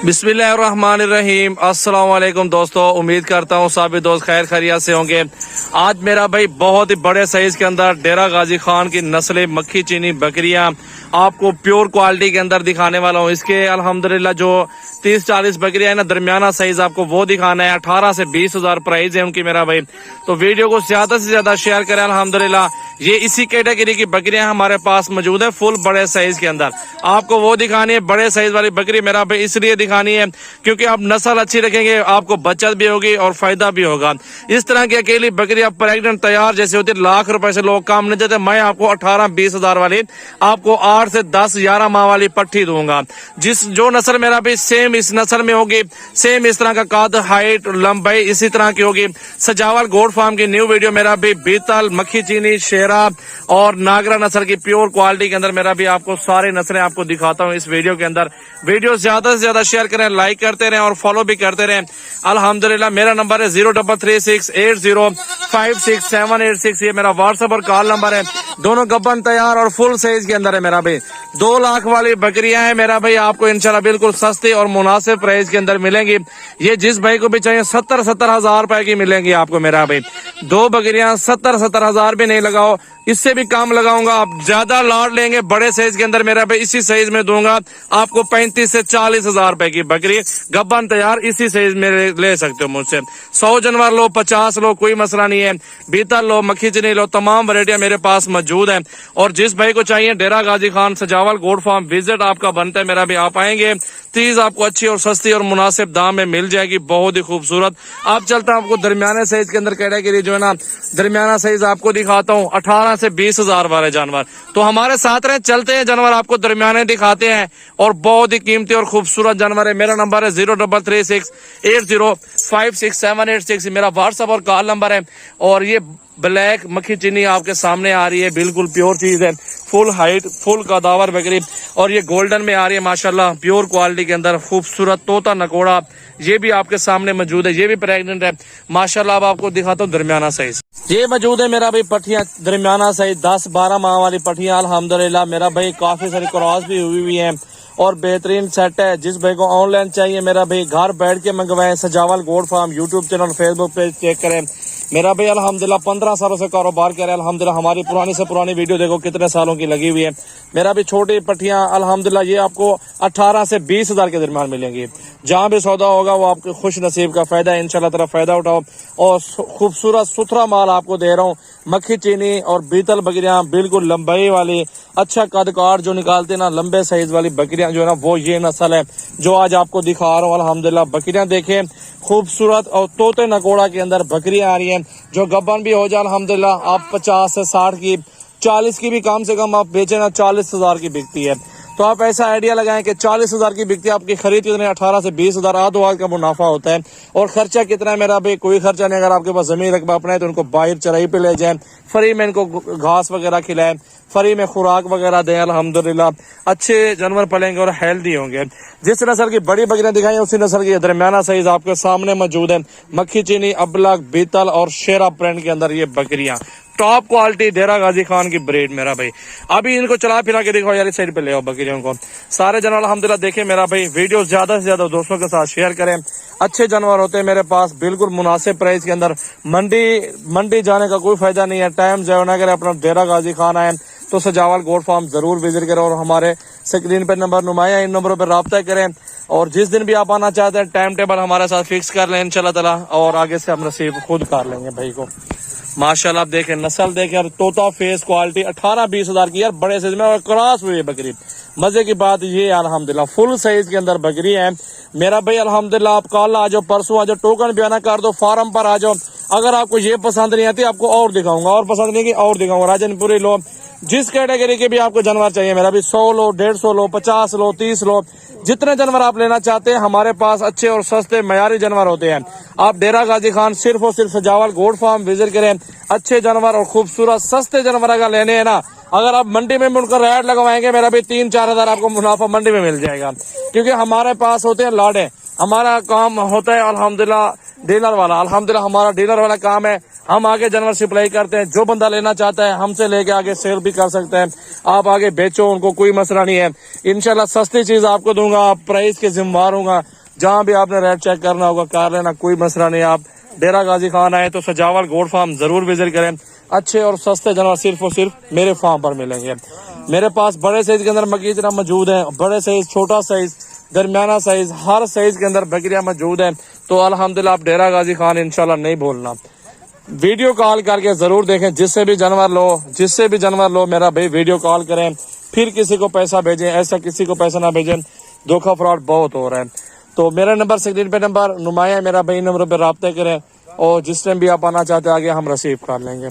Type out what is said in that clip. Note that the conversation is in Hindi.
बिस्मिल्लाहिर्रहमानिर्रहीम। अस्सलाम वालेकुम दोस्तों, उम्मीद करता हूँ सभी दोस्त खैर खैरियत से होंगे। आज मेरा भाई बहुत ही बड़े साइज के अंदर डेरा गाजी खान की नस्लें मक्खी चीनी बकरियां आपको प्योर क्वालिटी के अंदर दिखाने वाला हूँ। इसके अल्हम्दुलिल्लाह जो 30-40 बकरियां है ना, दरमियाना साइज आपको वो दिखाना है। 18 से 20 हजार प्राइस है उनकी मेरा भाई। तो वीडियो को ज्यादा से ज्यादा शेयर करें। अल्हम्दुलिल्लाह ये इसी कैटेगरी की बकरियां हमारे पास मौजूद है, फुल बड़े साइज के अंदर। आपको वो दिखानी है बड़े साइज वाली बकरी मेरा भाई, इसलिए दिखानी है क्योंकि आप नस्ल अच्छी रखेंगे, आपको बचत भी होगी और फायदा भी होगा। इस तरह की अकेली बकरी आप प्रेग्नेंट तैयार जैसे होती है, लाख रुपए से लोग काम नहीं देते। मैं आपको 18-20 हजार वाली आपको 8 से 10-11 माह वाली पट्टी दूंगा। जो नस्ल मेरा भी सेम इस नस्ल में होगी, सेम इस तरह का कद, हाइट, लंबाई इसी तरह की होगी। सजावल गोट फार्म की न्यू वीडियो मेरा भी बीतल, मक्खी चीनी, शेरा और नागरा नस्ल की प्योर क्वालिटी के अंदर मेरा भी आपको सारे नस्लें आपको दिखाता हूँ इस वीडियो के अंदर। वीडियो ज्यादा से ज्यादा शेयर करें, लाइक करते रहें और फॉलो भी करते रहें। अल्हम्दुलिल्लाह मेरा नंबर है 033680568786। ये मेरा व्हाट्सएप और कॉल नंबर है। दोनों गब्बन तैयार और फुल साइज के अंदर है मेरा भाई। 2 लाख वाली बकरियां हैं मेरा भाई, आपको इंशाल्लाह बिल्कुल सस्ती और मुनासिब प्राइस के अंदर मिलेंगी। ये जिस भाई को भी चाहिए 70-70 हजार रुपए की मिलेंगी आपको मेरा भाई। 2 बकरियां 70-70 हजार भी नहीं लगाओ, इससे भी कम लगाऊंगा। आप ज्यादा लॉट लेंगे बड़े साइज के अंदर मेरा भाई, इसी साइज में दूंगा आपको 35 से 40 हजार रुपए की बकरी गब्बन तैयार इसी साइज में ले सकते हो मुझसे। 100 जानवर लो, 50 लो, कोई मसला नहीं है। बीतल लो, मक्खी चीनी लो, तमाम वैरायटियां मेरे पास मौजूद है। और जिस भाई को चाहिए डेरा गाजी खान सजावल गोट फार्म विजिट आपका बनता है मेरा भी। आप आएंगे चीज आपको अच्छी और सस्ती और मुनासिब दाम में मिल जाएगी, बहुत ही खूबसूरत। आप चलता हूं आपको दरमियाने साइज के अंदर कैटेगरी जो है ना, दरमियाना साइज आपको दिखाता हूँ 18 से 20 हजार वाले जानवर। तो हमारे साथ रहे, चलते हैं जानवर आपको दरमियाने दिखाते हैं और बहुत ही कीमती और खूबसूरत जानवर है। मेरा नंबर है 033680568786। मेरा व्हाट्सएप और कॉल नंबर है। और ये ब्लैक मक्खी चीनी आपके सामने आ रही है, बिल्कुल प्योर चीज है, फुल हाइट, फुल कदावर बकरी। और ये गोल्डन में आ रही है माशाल्लाह, प्योर क्वालिटी के अंदर खूबसूरत तोता नकोड़ा, ये भी आपके सामने मौजूद है। ये भी प्रेग्नेंट है माशाल्लाह। अब आपको दिखाता हूँ दरमियाना साइज। ये मौजूद है मेरा भाई पट्टियां दरमियाना साइज 10-12 माह वाली पट्टियां। अल्हम्दुलिल्लाह मेरा भाई काफी सारी क्रॉस भी हुई है और बेहतरीन सेट है। जिस भाई को ऑनलाइन चाहिए मेरा भाई घर बैठ के मंगवाएं। Sajawal goat farm YouTube channel, Facebook page check करें मेरा भाई। अल्हम्दुलिल्लाह 15 सालों से कारोबार कर रहे हैं। अल्हम्दुलिल्लाह हमारी पुरानी से पुरानी वीडियो देखो कितने सालों की लगी हुई है मेरा भी। छोटी पट्टियां अल्हम्दुलिल्लाह ये आपको 18 से 20 हजार के दरमियान मिलेंगी। जहां भी सौदा होगा वो आपके खुश नसीब का फायदा है, इंशाल्लाह तेरा फायदा उठाओ। और खूबसूरत सुथरा माल आपको दे रहा हूँ। मक्खी चीनी और बीतल बकरियां बिल्कुल लंबाई वाली, अच्छा कदकार जो निकालते ना, लंबे साइज वाली बकरियां जो है ना, वो ये नस्ल है जो आज आपको दिखा रहा हूँ। अल्हम्दुलिल्लाह बकरियां देखें खूबसूरत और तोते नकोड़ा के अंदर बकरियां आ रही हैं जो गब्बन भी हो जाए। अल्हम्दुलिल्लाह आप 50 से 60 की, 40 की भी कम से कम आप बेचे ना, 40 हजार की बिकती है। तो आप ऐसा आइडिया लगाएं कि 40 हजार की बिकती है, आपकी खरीद कितने 18 से 20 हजार, आधो आध का मुनाफा होता है। और खर्चा कितना है मेरा भाई, कोई खर्चा नहीं। अगर आपके पास जमीन रकबा अपना है तो उनको बाहर चराई पे ले जाएं, फ्री में इनको घास वगैरह खिलाएं, फ्री में खुराक वगैरह दें। अल्हम्दुलिल्लाह अच्छे जानवर पलेंगे और हेल्दी होंगे। जिस नस्ल की बड़ी बकरियां दिखाई उसी नस्ल की दरमियाना साइज आपके सामने मौजूद है। मक्खी चीनी, अबलग, बीतल और शेरा प्रिंट के अंदर ये बकरियां टॉप क्वालिटी डेरा गाजी खान की ब्रीड मेरा भाई। अभी इनको चला फिरा के देखो यार, इस साइड पे ले आओ बकरियों को। सारे जानवर अल्हम्दुलिल्लाह देखे मेरा भाई। वीडियो ज्यादा से ज्यादा दोस्तों के साथ शेयर करें। अच्छे जानवर होते हैं मेरे पास, बिल्कुल मुनासिब प्राइस के अंदर। मंडी जाने का कोई फायदा नहीं है, टाइम जाए ना करें, अपना डेरा गाजी खान आए तो सजावल गोट फार्म जरूर विजिट करें। और हमारे स्क्रीन पर नंबर नुमाया, इन नंबरों पर रब्ता करें। और जिस दिन भी आप आना चाहते हैं टाइम टेबल हमारे साथ फिक्स कर लें इंशाल्लाह ताला, और आगे से हम नसीब खुद कर लेंगे भाई को। माशाल्लाह आप देखें नस्ल देखें और तोता फेस क्वालिटी 18-20 हजार की यार, बड़े साइज में और क्रॉस हुई है बकरी। मजे की बात ये अल्हम्दुलिल्लाह फुल साइज के अंदर बकरी है मेरा भाई। अल्हम्दुलिल्लाह आप कल आ जाओ, परसों आ जाओ, टोकन भी आना कर दो, फार्म पर आ जाओ। अगर आपको ये पसंद नहीं आती आपको और दिखाऊंगा, और पसंद नहीं की और दिखाऊंगा। राजनपुरी लो, जिस कैटेगरी के भी आपको जानवर चाहिए मेरा भी, 100 लो, 150 लो, 50 लो, 30 लो, जितने जानवर आप लेना चाहते हैं हमारे पास अच्छे और सस्ते मयारी जानवर होते हैं। आप डेरा गाजी खान सिर्फ और सिर्फ सजावल गोट फार्म विजिट करें। अच्छे जानवर और खूबसूरत सस्ते जानवर अगर लेने हैं ना, अगर आप मंडी में उनका रेट लगवाएंगे मेरा भी 3-4 हजार आपको मुनाफा मंडी में मिल जाएगा। क्योंकि हमारे पास होते हैं लाडे, हमारा काम होता है अल्हम्दुलिल्लाह डीलर वाला। अल्हम्दुलिल्लाह हमारा डीलर वाला काम है। हम आगे जानवर सप्लाई करते हैं, जो बंदा लेना चाहता है हमसे लेके आगे सेल भी कर सकते हैं। आप आगे बेचो, उनको कोई मसला नहीं है। इंशाल्लाह सस्ती चीज आपको दूंगा, आप प्राइस के जिम्मेवार होगा। जहाँ भी आपने रेट चेक करना होगा कर लेना, कोई मसला नहीं। आप डेरा गाजी खान आए तो सजावल गोट फार्म जरूर विजिट करें। अच्छे और सस्ते जानवर सिर्फ और सिर्फ मेरे फार्म पर मिलेंगे। मेरे पास बड़े साइज के अंदर मकीजना मौजूद है, बड़े साइज, छोटा साइज, दरमियाना साइज, हर साइज के अंदर बकरियां मौजूद हैं। तो अल्हम्दुलिल्लाह आप डेरा गाजी खान इंशाल्लाह नहीं भूलना, वीडियो कॉल करके जरूर देखें। जिससे भी जानवर लो मेरा भाई वीडियो कॉल करें, फिर किसी को पैसा भेजें, ऐसा किसी को पैसा ना भेजें, धोखा फ्रॉड बहुत हो रहा है। तो मेरा नंबर स्क्रीन पे नंबर नुमाया, मेरा भाई नंबर पे रब्ता करें और जिस टाइम भी आप आना चाहते हैं आगे हम रिसीव कर लेंगे।